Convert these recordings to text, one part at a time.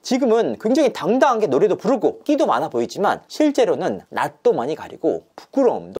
지금은 굉장히 당당하게 노래도 부르고 끼도 많아 보이지만 실제로는 낯도 많이 가리고 부끄러움도.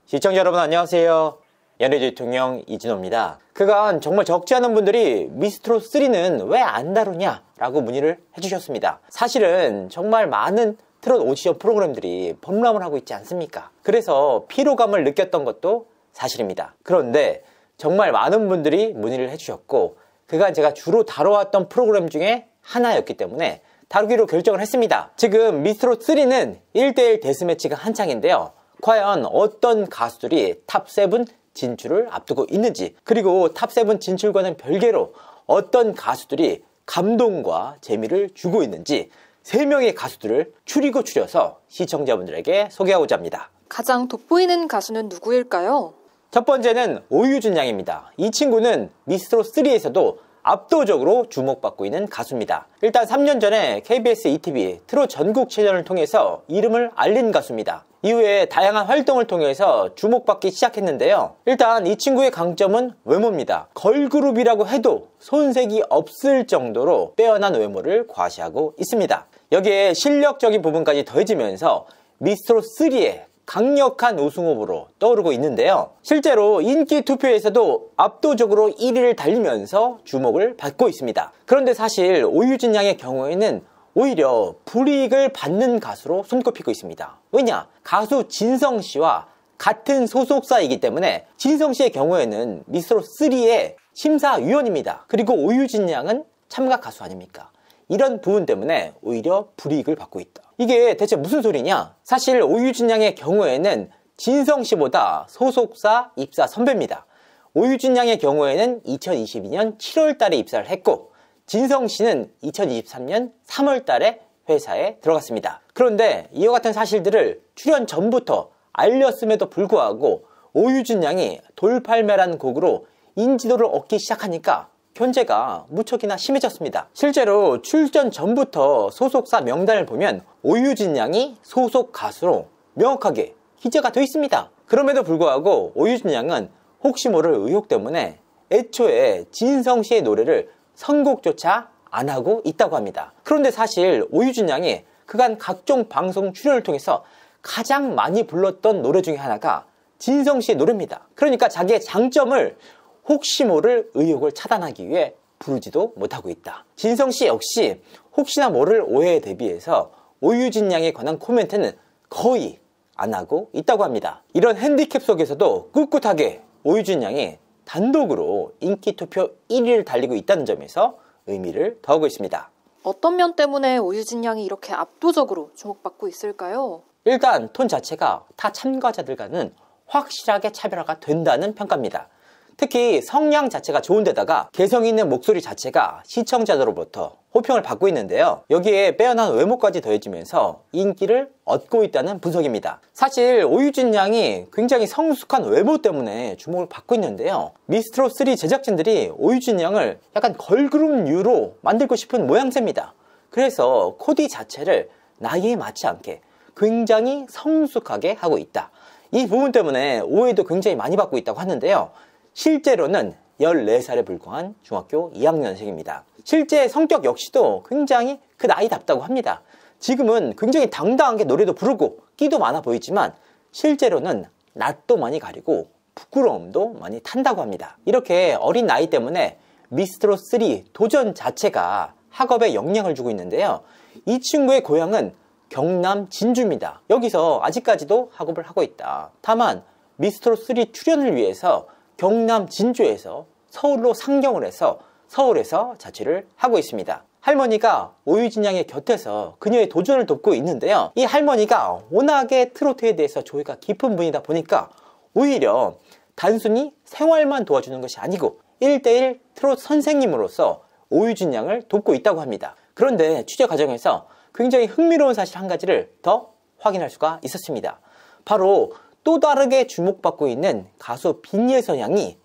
시청자 여러분 안녕하세요. 연예계 대통령 이진호입니다. 그간 정말 적지 않은 분들이 미스트롯3는 왜 안 다루냐 라고 문의를 해주셨습니다. 사실은 정말 많은 트롯 오디션 프로그램들이 범람을 하고 있지 않습니까? 그래서 피로감을 느꼈던 것도 사실입니다. 그런데 정말 많은 분들이 문의를 해주셨고 그간 제가 주로 다뤄왔던 프로그램 중에 하나였기 때문에 다루기로 결정을 했습니다. 지금 미스트롯3는 1대1 데스매치가 한창인데요. 과연 어떤 가수들이 탑7 진출을 앞두고 있는지, 그리고 탑7 진출과는 별개로 어떤 가수들이 감동과 재미를 주고 있는지 3명의 가수들을 추려서 시청자분들에게 소개하고자 합니다. 가장 돋보이는 가수는 누구일까요? 첫 번째는 오유진 양입니다. 이 친구는 미스트롯3에서도 압도적으로 주목받고 있는 가수입니다. 일단 3년 전에 KBS ETV 트롯 전국 체전을 통해서 이름을 알린 가수입니다. 이후에 다양한 활동을 통해서 주목받기 시작했는데요. 일단 이 친구의 강점은 외모입니다. 걸그룹이라고 해도 손색이 없을 정도로 빼어난 외모를 과시하고 있습니다. 여기에 실력적인 부분까지 더해지면서 미스트롯3의 강력한 우승 후보로 떠오르고 있는데요. 실제로 인기 투표에서도 압도적으로 1위를 달리면서 주목을 받고 있습니다. 그런데 사실 오유진 양의 경우에는 오히려 불이익을 받는 가수로 손꼽히고 있습니다. 왜냐? 가수 진성씨와 같은 소속사이기 때문에 진성씨의 경우에는 미스트롯3의 심사위원입니다. 그리고 오유진 양은 참가 가수 아닙니까? 이런 부분 때문에 오히려 불이익을 받고 있다. 이게 대체 무슨 소리냐? 사실 오유진 양의 경우에는 진성씨보다 소속사 입사 선배입니다. 오유진 양의 경우에는 2022년 7월 달에 입사를 했고 진성씨는 2023년 3월 달에 회사에 들어갔습니다. 그런데 이와 같은 사실들을 출연 전부터 알렸음에도 불구하고 오유진 양이 돌팔매라는 곡으로 인지도를 얻기 시작하니까 견제가 무척이나 심해졌습니다. 실제로 출전 전부터 소속사 명단을 보면 오유진 양이 소속 가수로 명확하게 기재가 되어 있습니다. 그럼에도 불구하고 오유진 양은 혹시 모를 의혹 때문에 애초에 진성씨의 노래를 선곡조차 안 하고 있다고 합니다. 그런데 사실 오유진 양이 그간 각종 방송 출연을 통해서 가장 많이 불렀던 노래 중에 하나가 진성씨의 노래입니다. 그러니까 자기의 장점을 혹시 모를 의혹을 차단하기 위해 부르지도 못하고 있다. 진성씨 역시 혹시나 모를 오해에 대비해서 오유진 양에 관한 코멘트는 거의 안 하고 있다고 합니다. 이런 핸디캡 속에서도 꿋꿋하게 오유진 양이 단독으로 인기 투표 1위를 달리고 있다는 점에서 의미를 더하고 있습니다. 어떤 면 때문에 오유진 양이 이렇게 압도적으로 주목받고 있을까요? 일단 톤 자체가 타 참가자들과는 확실하게 차별화가 된다는 평가입니다. 특히 성량 자체가 좋은데다가 개성 있는 목소리 자체가 시청자들로부터 호평을 받고 있는데요. 여기에 빼어난 외모까지 더해지면서 인기를 얻고 있다는 분석입니다. 사실 오유진 양이 굉장히 성숙한 외모 때문에 주목을 받고 있는데요. 미스트롯3 제작진들이 오유진 양을 약간 걸그룹류로 만들고 싶은 모양새입니다. 그래서 코디 자체를 나이에 맞지 않게 굉장히 성숙하게 하고 있다. 이 부분 때문에 오해도 굉장히 많이 받고 있다고 하는데요. 실제로는 14살에 불과한 중학교 2학년생입니다. 실제 성격 역시도 굉장히 그 나이답다고 합니다. 지금은 굉장히 당당하게 노래도 부르고 끼도 많아 보이지만 실제로는 낯도 많이 가리고 부끄러움도 많이 탄다고 합니다. 이렇게 어린 나이 때문에 미스트롯3 도전 자체가 학업에 영향을 주고 있는데요. 이 친구의 고향은 경남 진주입니다. 여기서 아직까지도 학업을 하고 있다. 다만 미스트롯3 출연을 위해서 경남 진주에서 서울로 상경을 해서 서울에서 자취를 하고 있습니다. 할머니가 오유진 양의 곁에서 그녀의 도전을 돕고 있는데요. 이 할머니가 워낙에 트로트에 대해서 조예가 깊은 분이다 보니까 오히려 단순히 생활만 도와주는 것이 아니고 1대1 트로트 선생님으로서 오유진 양을 돕고 있다고 합니다. 그런데 취재 과정에서 굉장히 흥미로운 사실 한 가지를 더 확인할 수가 있었습니다. 바로 또 다르게 주목받고 있는 가수 빈예서 양이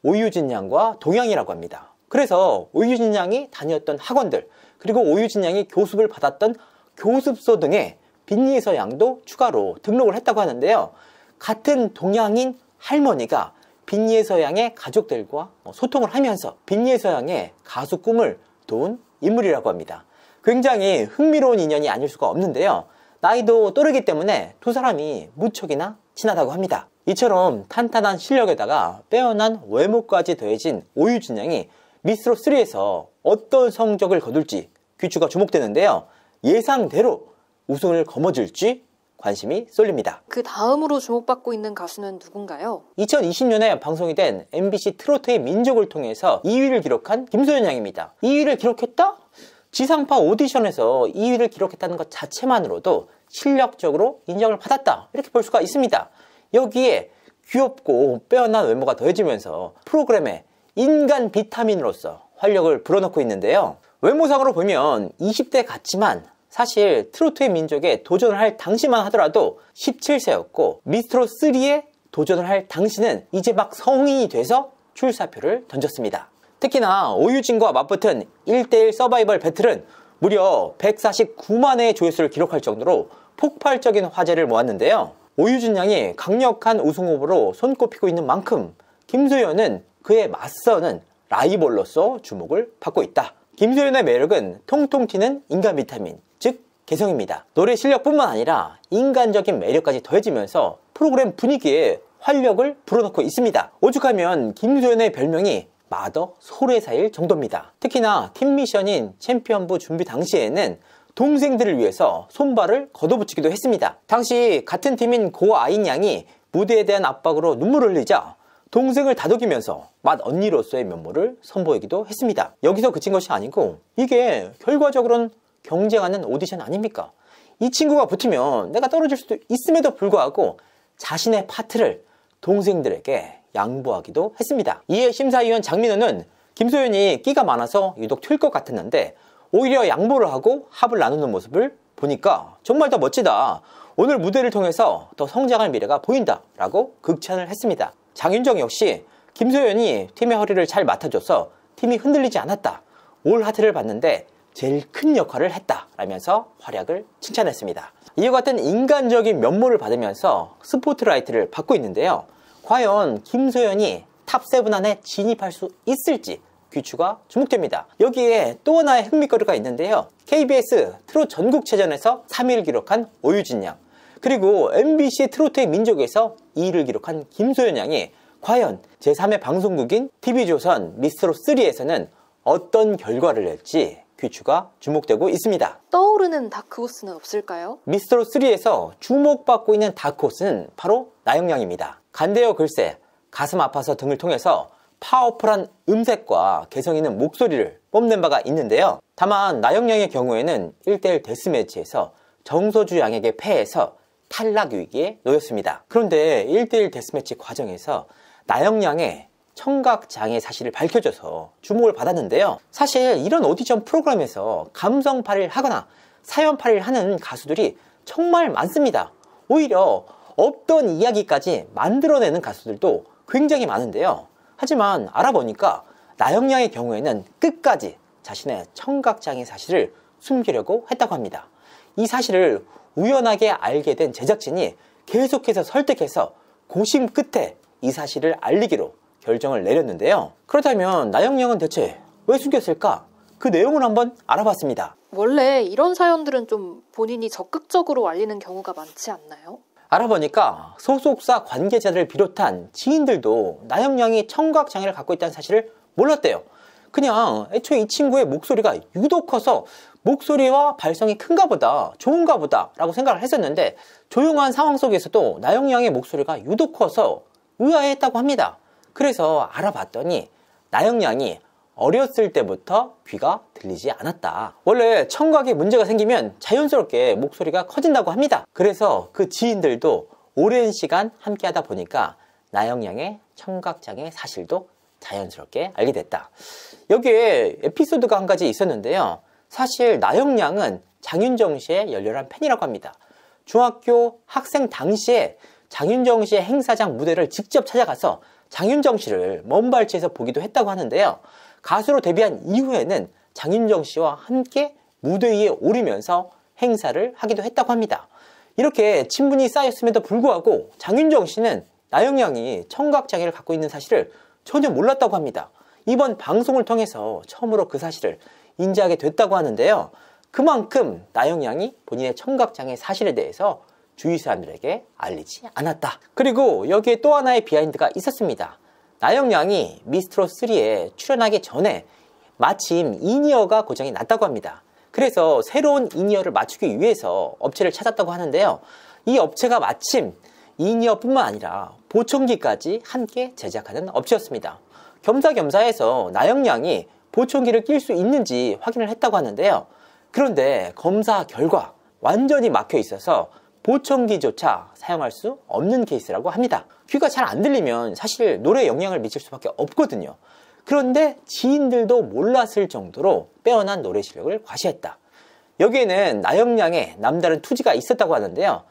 오유진 양과 동양이라고 합니다. 그래서 오유진 양이 다녔던 학원들, 그리고 오유진 양이 교습을 받았던 교습소 등에 빈예서 양도 추가로 등록을 했다고 하는데요. 같은 동양인 할머니가 빈예서양의 가족들과 소통을 하면서 빈예서양의 가수 꿈을 도운 인물이라고 합니다. 굉장히 흥미로운 인연이 아닐 수가 없는데요. 나이도 또래이기 때문에 두 사람이 무척이나 친하다고 합니다. 이처럼 탄탄한 실력에다가 빼어난 외모까지 더해진 오유진 양이 미스트롯3에서 어떤 성적을 거둘지 귀추가 주목되는데요. 예상대로 우승을 거머쥘지 관심이 쏠립니다. 그 다음으로 주목받고 있는 가수는 누군가요? 2020년에 방송이 된 MBC 트로트의 민족을 통해서 2위를 기록한 김소연 양입니다. 2위를 기록했다? 지상파 오디션에서 2위를 기록했다는 것 자체만으로도 실력적으로 인정을 받았다, 이렇게 볼 수가 있습니다. 여기에 귀엽고 빼어난 외모가 더해지면서 프로그램에 인간 비타민으로서 활력을 불어넣고 있는데요. 외모상으로 보면 20대 같지만 사실 트로트의 민족에 도전을 할 당시만 하더라도 17세였고 미스트롯3에 도전을 할 당시는 이제 막 성인이 돼서 출사표를 던졌습니다. 특히나 오유진과 맞붙은 1대1 서바이벌 배틀은 무려 149만 회의 조회수를 기록할 정도로 폭발적인 화제를 모았는데요. 오유진 양이 강력한 우승 후보로 손꼽히고 있는 만큼 김소연은 그에 맞서는 라이벌로서 주목을 받고 있다. 김소연의 매력은 통통 튀는 인간 비타민, 즉 개성입니다. 노래 실력뿐만 아니라 인간적인 매력까지 더해지면서 프로그램 분위기에 활력을 불어넣고 있습니다. 오죽하면 김소연의 별명이 마더 소래사일 정도입니다. 특히나 팀 미션인 챔피언부 준비 당시에는 동생들을 위해서 손발을 걷어붙이기도 했습니다. 당시 같은 팀인 고 아인 양이 무대에 대한 압박으로 눈물을 흘리자 동생을 다독이면서 맏 언니로서의 면모를 선보이기도 했습니다. 여기서 그친 것이 아니고 이게 결과적으로는 경쟁하는 오디션 아닙니까? 이 친구가 붙으면 내가 떨어질 수도 있음에도 불구하고 자신의 파트를 동생들에게 양보하기도 했습니다. 이에 심사위원 장민호는 김소연이 끼가 많아서 유독 튈 것 같았는데 오히려 양보를 하고 합을 나누는 모습을 보니까 정말 더 멋지다, 오늘 무대를 통해서 더 성장할 미래가 보인다 라고 극찬을 했습니다. 장윤정 역시 김소연이 팀의 허리를 잘 맡아줘서 팀이 흔들리지 않았다, 올 하트를 봤는데 제일 큰 역할을 했다 라면서 활약을 칭찬했습니다. 이와 같은 인간적인 면모를 받으면서 스포트라이트를 받고 있는데요. 과연 김소연이 탑7 안에 진입할 수 있을지 귀추가 주목됩니다. 여기에 또 하나의 흥미거리가 있는데요. KBS 트롯 전국체전에서 3위를 기록한 오유진 양, 그리고 MBC 트로트의 민족에서 2위를 기록한 김소연 양이 과연 제3의 방송국인 TV조선 미스트롯3에서는 어떤 결과를 낼지 귀추가 주목되고 있습니다. 떠오르는 다크호스는 없을까요? 미스트롯3에서 주목받고 있는 다크호스는 바로 나영양입니다. 간대요 글쎄, 가슴 아파서 등을 통해서 파워풀한 음색과 개성 있는 목소리를 뽐낸 바가 있는데요. 다만 나영양의 경우에는 1대1 데스매치에서 정서주 양에게 패해서 탈락 위기에 놓였습니다. 그런데 1대1 데스매치 과정에서 나영양의 청각장애 사실을 밝혀줘서 주목을 받았는데요. 사실 이런 오디션 프로그램에서 감성팔이를 하거나 사연팔이를 하는 가수들이 정말 많습니다. 오히려 없던 이야기까지 만들어내는 가수들도 굉장히 많은데요. 하지만 알아보니까 나영양의 경우에는 끝까지 자신의 청각장애 사실을 숨기려고 했다고 합니다. 이 사실을 우연하게 알게 된 제작진이 계속해서 설득해서 고심 끝에 이 사실을 알리기로 결정을 내렸는데요. 그렇다면 나영양은 대체 왜 숨겼을까? 그 내용을 한번 알아봤습니다. 원래 이런 사연들은 좀 본인이 적극적으로 알리는 경우가 많지 않나요? 알아보니까 소속사 관계자들을 비롯한 지인들도 나영양이 청각장애를 갖고 있다는 사실을 몰랐대요. 그냥 애초에 이 친구의 목소리가 유독 커서 목소리와 발성이 큰가 보다, 좋은가 보다 라고 생각을 했었는데 조용한 상황 속에서도 나영양의 목소리가 유독 커서 의아해했다고 합니다. 그래서 알아봤더니 나영양이 어렸을 때부터 귀가 들리지 않았다. 원래 청각에 문제가 생기면 자연스럽게 목소리가 커진다고 합니다. 그래서 그 지인들도 오랜 시간 함께 하다 보니까 나영양의 청각장애 사실도 자연스럽게 알게 됐다. 여기에 에피소드가 한 가지 있었는데요. 사실 나영양은 장윤정 씨의 열렬한 팬이라고 합니다. 중학교 학생 당시에 장윤정 씨의 행사장 무대를 직접 찾아가서 장윤정 씨를 먼 발치에서 보기도 했다고 하는데요. 가수로 데뷔한 이후에는 장윤정 씨와 함께 무대 위에 오르면서 행사를 하기도 했다고 합니다. 이렇게 친분이 쌓였음에도 불구하고 장윤정 씨는 나영양이 청각장애를 갖고 있는 사실을 전혀 몰랐다고 합니다. 이번 방송을 통해서 처음으로 그 사실을 인지하게 됐다고 하는데요. 그만큼 나영양이 본인의 청각장애 사실에 대해서 주위 사람들에게 알리지 않았다. 그리고 여기에 또 하나의 비하인드가 있었습니다. 나영양이 미스트롯3에 출연하기 전에 마침 인이어가 고장이 났다고 합니다. 그래서 새로운 인이어를 맞추기 위해서 업체를 찾았다고 하는데요. 이 업체가 마침 인이어뿐만 아니라 보청기까지 함께 제작하는 업체였습니다. 겸사겸사해서 나영양이 보청기를 낄 수 있는지 확인을 했다고 하는데요. 그런데 검사 결과 완전히 막혀 있어서 보청기조차 사용할 수 없는 케이스라고 합니다. 귀가 잘 안 들리면 사실 노래에 영향을 미칠 수밖에 없거든요. 그런데 지인들도 몰랐을 정도로 빼어난 노래 실력을 과시했다. 여기에는 나영양의 남다른 투지가 있었다고 하는데요.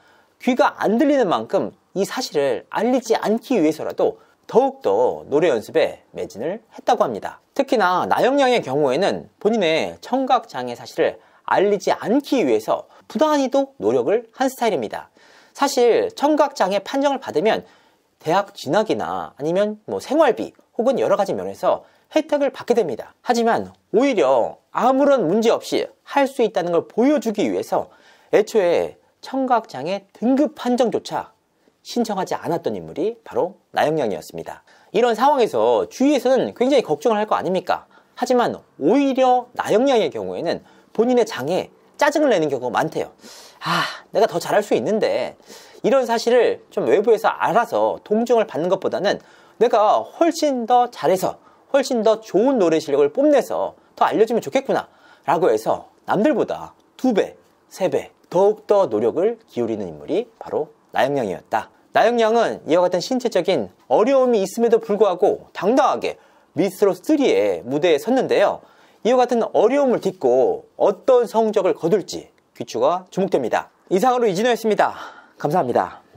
귀가 안 들리는 만큼 이 사실을 알리지 않기 위해서라도 더욱더 노래 연습에 매진을 했다고 합니다. 특히나 나영양의 경우에는 본인의 청각장애 사실을 알리지 않기 위해서 부단히도 노력을 한 스타일입니다. 사실 청각장애 판정을 받으면 대학 진학이나 아니면 생활비 혹은 여러 가지 면에서 혜택을 받게 됩니다. 하지만 오히려 아무런 문제 없이 할 수 있다는 걸 보여주기 위해서 애초에 청각장애 등급 판정조차 신청하지 않았던 인물이 바로 나영양이었습니다. 이런 상황에서 주위에서는 굉장히 걱정을 할 거 아닙니까? 하지만 오히려 나영양의 경우에는 본인의 장애에 짜증을 내는 경우가 많대요. 내가 더 잘할 수 있는데 이런 사실을 좀 외부에서 알아서 동정을 받는 것보다는 내가 훨씬 더 잘해서 훨씬 더 좋은 노래 실력을 뽐내서 더 알려주면 좋겠구나 라고 해서 남들보다 2배, 3배 더욱더 노력을 기울이는 인물이 바로 나영양이었다. 나영양은 이와 같은 신체적인 어려움이 있음에도 불구하고 당당하게 미스트롯3의 무대에 섰는데요. 이와 같은 어려움을 딛고 어떤 성적을 거둘지 귀추가 주목됩니다. 이상으로 이진호였습니다. 감사합니다.